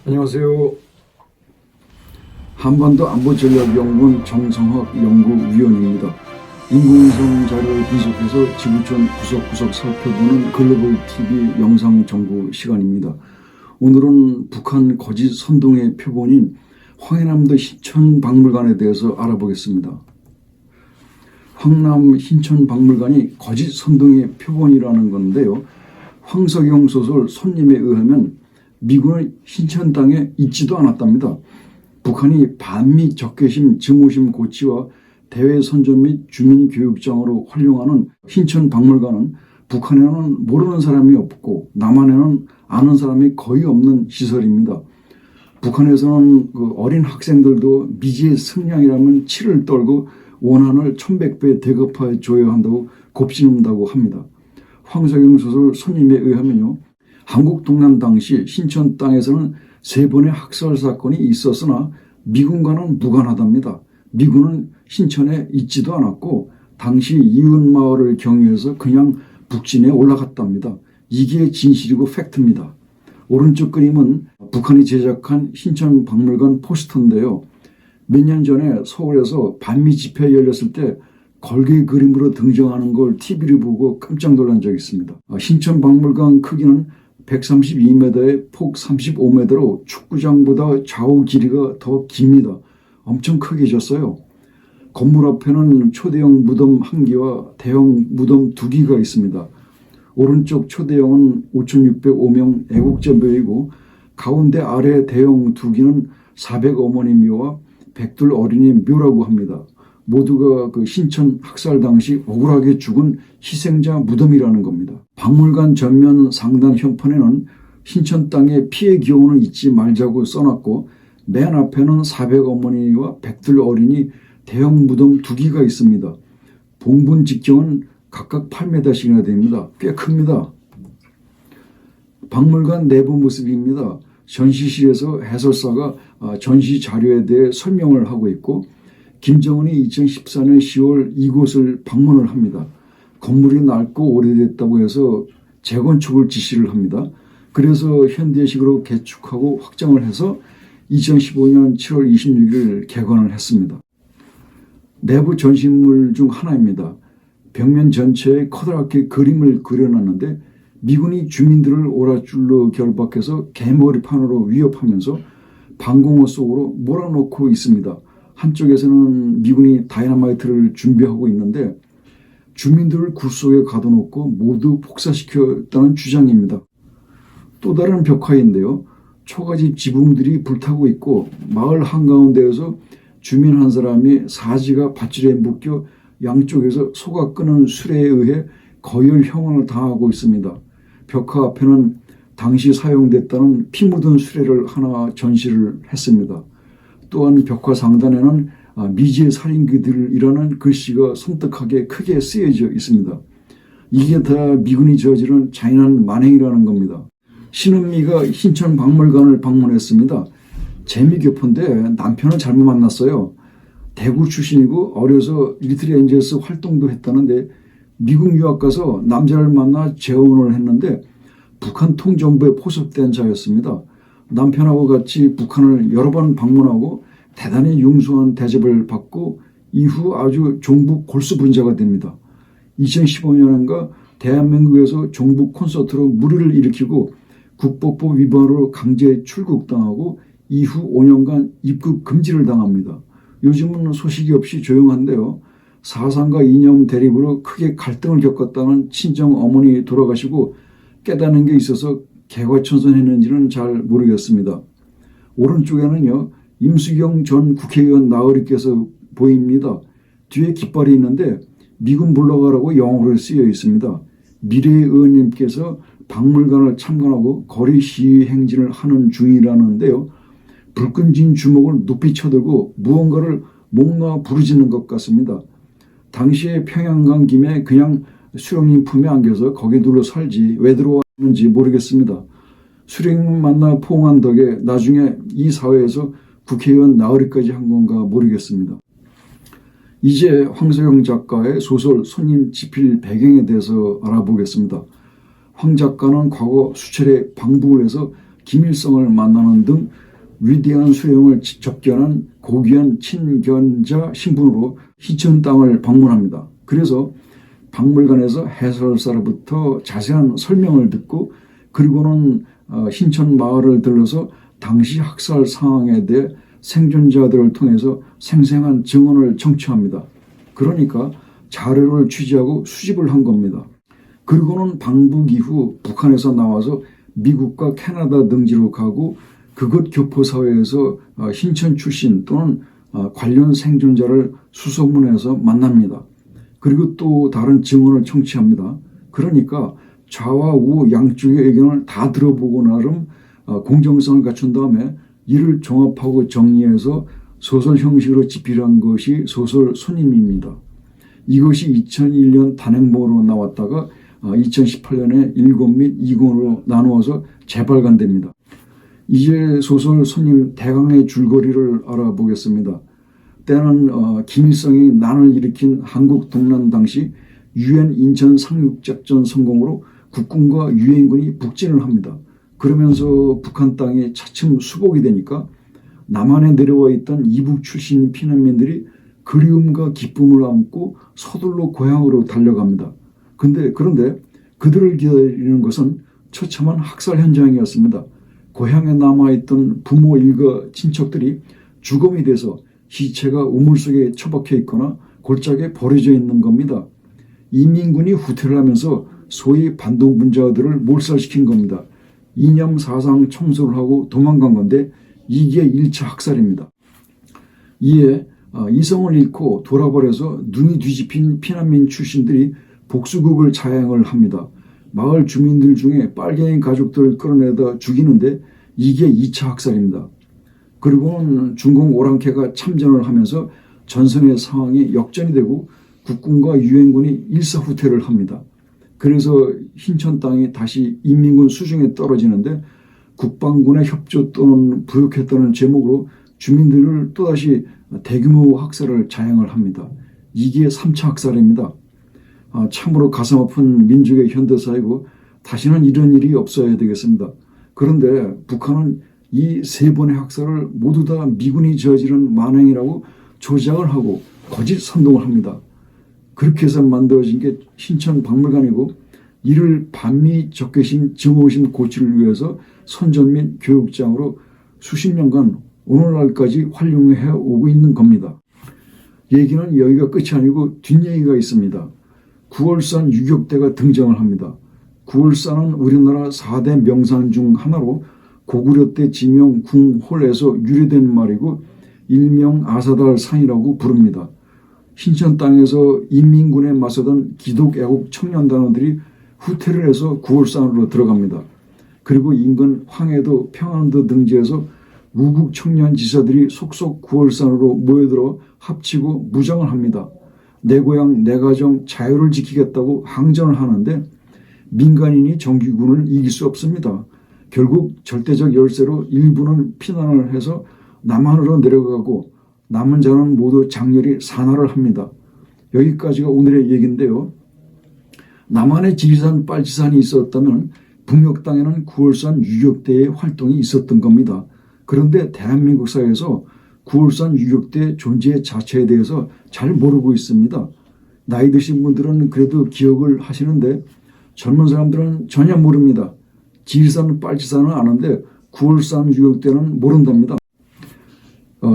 안녕하세요. 한반도 안보전략연구원 정성학 연구위원입니다. 인공위성 자료를 분석해서 지구촌 구석구석 살펴보는 글로벌 TV 영상 정보 시간입니다. 오늘은 북한 거짓 선동의 표본인 황해남도 신천박물관에 대해서 알아보겠습니다. 황남 신천박물관이 거짓 선동의 표본이라는 건데요. 황석영 소설 손님에 의하면 미군은 신천 땅에 있지도 않았답니다. 북한이 반미 적개심 증오심 고치와 대외 선전 및 주민교육장으로 활용하는 신천박물관은 북한에는 모르는 사람이 없고 남한에는 아는 사람이 거의 없는 시설입니다. 북한에서는 어린 학생들도 미지의 승량이라면 치를 떨고 원한을 1100배 대급해 줘야 한다고 곱씹는다고 합니다. 황석영 소설 손님에 의하면요. 한국 동란 당시 신천 땅에서는 3번의 학살 사건이 있었으나 미군과는 무관하답니다. 미군은 신천에 있지도 않았고 당시 이웃마을을 경유해서 그냥 북진에 올라갔답니다. 이게 진실이고 팩트입니다. 오른쪽 그림은 북한이 제작한 신천박물관 포스터인데요. 몇 년 전에 서울에서 반미 집회 열렸을 때 걸개 그림으로 등장하는 걸 TV를 보고 깜짝 놀란 적이 있습니다. 신천박물관 크기는 132m에 폭 35m로 축구장보다 좌우 길이가 더 깁니다. 엄청 크게 졌어요. 건물 앞에는 초대형 무덤 1개와 대형 무덤 2개가 있습니다. 오른쪽 초대형은 5,605명 애국자 묘이고 가운데 아래 대형 2개는 400 어머니 묘와 백둘 어린이 묘라고 합니다. 모두가 신천 학살 당시 억울하게 죽은 희생자 무덤이라는 겁니다. 박물관 전면 상단 현판에는 신천 땅에 피해 기원은 잊지 말자고 써놨고 맨 앞에는 400 어머니와 백둘 어린이 대형 무덤 2개가 있습니다. 봉분 직경은 각각 8m씩이나 됩니다. 꽤 큽니다. 박물관 내부 모습입니다. 전시실에서 해설사가 전시 자료에 대해 설명을 하고 있고 김정은이 2014년 10월 이곳을 방문을 합니다. 건물이 낡고 오래됐다고 해서 재건축을 지시를 합니다. 그래서 현대식으로 개축하고 확장을 해서 2015년 7월 26일 개관을 했습니다. 내부 전시물 중 하나입니다. 벽면 전체에 커다랗게 그림을 그려놨는데 미군이 주민들을 오랏줄로 결박해서 개머리판으로 위협하면서 방공호 속으로 몰아넣고 있습니다. 한쪽에서는 미군이 다이너마이트를 준비하고 있는데 주민들을 굴 속에 가둬놓고 모두 폭사시켰다는 주장입니다. 또 다른 벽화인데요. 초가집 지붕들이 불타고 있고 마을 한가운데에서 주민 한 사람이 사지가 밧줄에 묶여 양쪽에서 소가 끄는 수레에 의해 거열형을 당하고 있습니다. 벽화 앞에는 당시 사용됐다는 피 묻은 수레를 하나 전시를 했습니다. 또한 벽화 상단에는 미지의 살인귀들이라는 글씨가 섬뜩하게 크게 쓰여져 있습니다. 이게 다 미군이 저지른 잔인한 만행이라는 겁니다. 신은미가 신천박물관을 방문했습니다. 재미교포인데 남편은 잘못 만났어요. 대구 출신이고 어려서 리틀 엔젤스 활동도 했다는데 미국 유학 가서 남자를 만나 재혼을 했는데 북한 통전부에 포섭된 자였습니다. 남편하고 같이 북한을 여러 번 방문하고 대단히 융숭한 대접을 받고 이후 아주 종북 골수분자가 됩니다. 2015년인가 대한민국에서 종북 콘서트로 물의를 일으키고 국법법 위반으로 강제 출국당하고 이후 5년간 입국 금지를 당합니다. 요즘은 소식이 없이 조용한데요. 사상과 이념 대립으로 크게 갈등을 겪었다는 친정 어머니 돌아가시고 깨닫는 게 있어서 개과천선했는지는 잘 모르겠습니다. 오른쪽에는요. 임수경 전 국회의원 나으리께서 보입니다. 뒤에 깃발이 있는데 미군 물러가라고 영어로 쓰여 있습니다. 미래의 의원님께서 박물관을 참관하고 거리 시위 행진을 하는 중이라는데요. 불끈진 주먹을 높이 쳐들고 무언가를 목 놓아 부르짖는 것 같습니다. 당시에 평양 간 김에 그냥 수령님 품에 안겨서 거기 둘러 살지 왜 들어왔는지 모르겠습니다. 수령님 만나 포옹한 덕에 나중에 이 사회에서 국회의원 나으리까지 한 건가 모르겠습니다. 이제 황석영 작가의 소설 손님 집필 배경에 대해서 알아보겠습니다. 황 작가는 과거 수차례 방북을 해서 김일성을 만나는 등 위대한 수령을 접견한 고귀한 친견자 신분으로 신천 땅을 방문합니다. 그래서 박물관에서 해설사로부터 자세한 설명을 듣고 그리고는 신천 마을을 들러서 당시 학살 상황에 대해 생존자들을 통해서 생생한 증언을 청취합니다. 그러니까 자료를 취재하고 수집을 한 겁니다. 그리고는 방북 이후 북한에서 나와서 미국과 캐나다 등지로 가고 그곳 교포사회에서 신천 출신 또는 관련 생존자를 수소문해서 만납니다. 그리고 또 다른 증언을 청취합니다. 그러니까 좌와 우 양쪽의 의견을 다 들어보고 나름 공정성을 갖춘 다음에 이를 종합하고 정리해서 소설 형식으로 집필한 것이 소설 손님입니다. 이것이 2001년 단행본으로 나왔다가 2018년에 1권 및 2권으로 나누어서 재발간됩니다. 이제 소설 손님 대강의 줄거리를 알아보겠습니다. 때는 김일성이 난을 일으킨 한국 동란 당시 유엔 인천 상륙작전 성공으로 국군과 유엔군이 북진을 합니다. 그러면서 북한 땅이 차츰 수복이 되니까 남한에 내려와 있던 이북 출신 피난민들이 그리움과 기쁨을 안고 서둘러 고향으로 달려갑니다. 그런데 그들을 기다리는 것은 처참한 학살 현장이었습니다. 고향에 남아있던 부모 일가 친척들이 주검이 돼서 시체가 우물 속에 처박혀 있거나 골짜기에 버려져 있는 겁니다. 인민군이 후퇴를 하면서 소위 반동분자들을 몰살시킨 겁니다. 이념 사상 청소를 하고 도망간 건데 이게 1차 학살입니다. 이에 이성을 잃고 돌아버려서 눈이 뒤집힌 피난민 출신들이 복수극을 자행을 합니다. 마을 주민들 중에 빨갱이 가족들을 끌어내다 죽이는데 이게 2차 학살입니다. 그리고는 중공 오랑캐가 참전을 하면서 전선의 상황이 역전이 되고 국군과 유엔군이 일사후퇴를 합니다. 그래서 신천 땅이 다시 인민군 수중에 떨어지는데 국방군의 협조 또는 부역했다는 제목으로 주민들을 또다시 대규모 학살을 자행을 합니다. 이게 3차 학살입니다. 참으로 가슴 아픈 민족의 현대사이고 다시는 이런 일이 없어야 되겠습니다. 그런데 북한은 이 3번의 학살을 모두 다 미군이 저지른 만행이라고 조작을 하고 거짓 선동을 합니다. 그렇게 해서 만들어진 게 신천 박물관이고 이를 반미 적개심 증오심 고치를 위해서 선전 및 교육장으로 수십 년간 오늘날까지 활용해 오고 있는 겁니다. 얘기는 여기가 끝이 아니고 뒷얘기가 있습니다. 구월산 유격대가 등장을 합니다. 구월산은 우리나라 4대 명산 중 하나로 고구려 때 지명 궁홀에서 유래된 말이고 일명 아사달 산이라고 부릅니다. 신천 땅에서 인민군에 맞서던 기독애국 청년단원들이 후퇴를 해서 구월산으로 들어갑니다. 그리고 인근 황해도 평안도 등지에서 우국 청년 지사들이 속속 구월산으로 모여들어 합치고 무장을 합니다. 내 고향 내 가정 자유를 지키겠다고 항전을 하는데 민간인이 정규군을 이길 수 없습니다. 결국 절대적 열세로 일부는 피난을 해서 남한으로 내려가고 남은 자는 모두 장렬히 산화를 합니다. 여기까지가 오늘의 얘기인데요. 남한에 지리산 빨치산이 있었다면 북녘 땅에는 구월산 유격대의 활동이 있었던 겁니다. 그런데 대한민국 사회에서 구월산 유격대 존재 자체에 대해서 잘 모르고 있습니다. 나이 드신 분들은 그래도 기억을 하시는데 젊은 사람들은 전혀 모릅니다. 지리산 빨치산은 아는데 구월산 유격대는 모른답니다.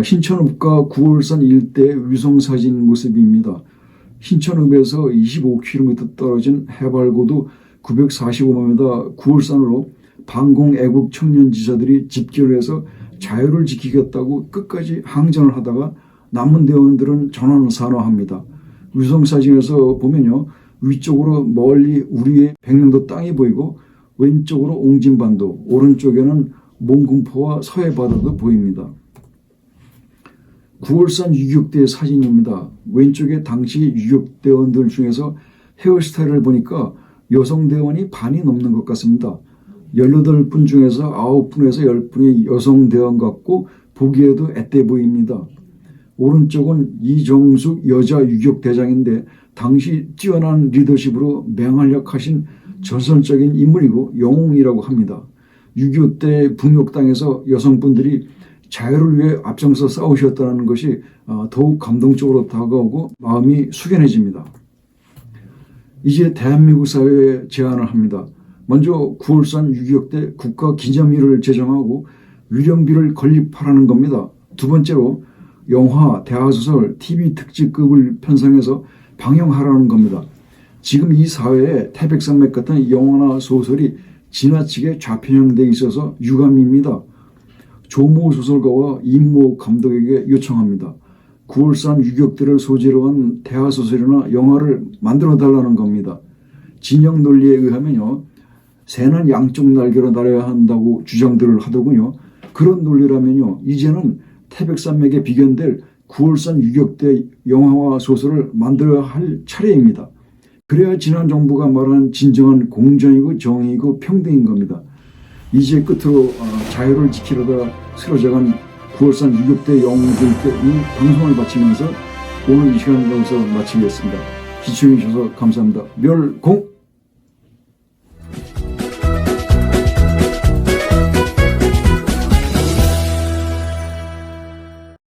신천읍과 구월산 일대 위성사진 모습입니다. 신천읍에서 25km 떨어진 해발고도 945m 구월산으로 반공 애국 청년 지사들이 집결을 해서 자유를 지키겠다고 끝까지 항전을 하다가 남은 대원들은 전원 산화합니다. 위성사진에서 보면요. 위쪽으로 멀리 우리의 백령도 땅이 보이고 왼쪽으로 옹진반도, 오른쪽에는 몽군포와 서해바다도 보입니다. 구월산 유격대 사진입니다. 왼쪽에 당시 유격대원들 중에서 헤어스타일을 보니까 여성 대원이 반이 넘는 것 같습니다. 18분 중에서 9분에서 10분이 여성 대원 같고 보기에도 앳돼 보입니다. 오른쪽은 이정숙 여자 유격대장인데 당시 뛰어난 리더십으로 맹활약하신 전설적인 인물이고 영웅이라고 합니다. 6.25 때 북녘 땅에서 여성분들이 자유를 위해 앞장서 싸우셨다는 것이 더욱 감동적으로 다가오고 마음이 숙연해집니다. 이제 대한민국 사회에 제안을 합니다. 먼저 9월산 6.25 때 국가기념일을 제정하고 위령비를 건립하라는 겁니다. 두 번째로 영화, 대하소설, TV 특집급을 편성해서 방영하라는 겁니다. 지금 이 사회에 태백산맥 같은 영화나 소설이 지나치게 좌편향되어 있어서 유감입니다. 조모 소설가와 임모 감독에게 요청합니다. 9월산 유격대를 소재로 한 대하소설이나 영화를 만들어 달라는 겁니다. 진영 논리에 의하면요, 새는 양쪽 날개로 날아야 한다고 주장들을 하더군요. 그런 논리라면요, 이제는 태백산맥에 비견될 9월산 유격대 영화와 소설을 만들어야 할 차례입니다. 그래야 지난 정부가 말한 진정한 공정이고 정의이고 평등인 겁니다. 이제 끝으로 자유를 지키려다 쓰러져간 9월산 유격대 영웅들께 이 방송을 바치면서 오늘 이 시간 여기서 마치겠습니다. 시청해 주셔서 감사합니다. 멸공!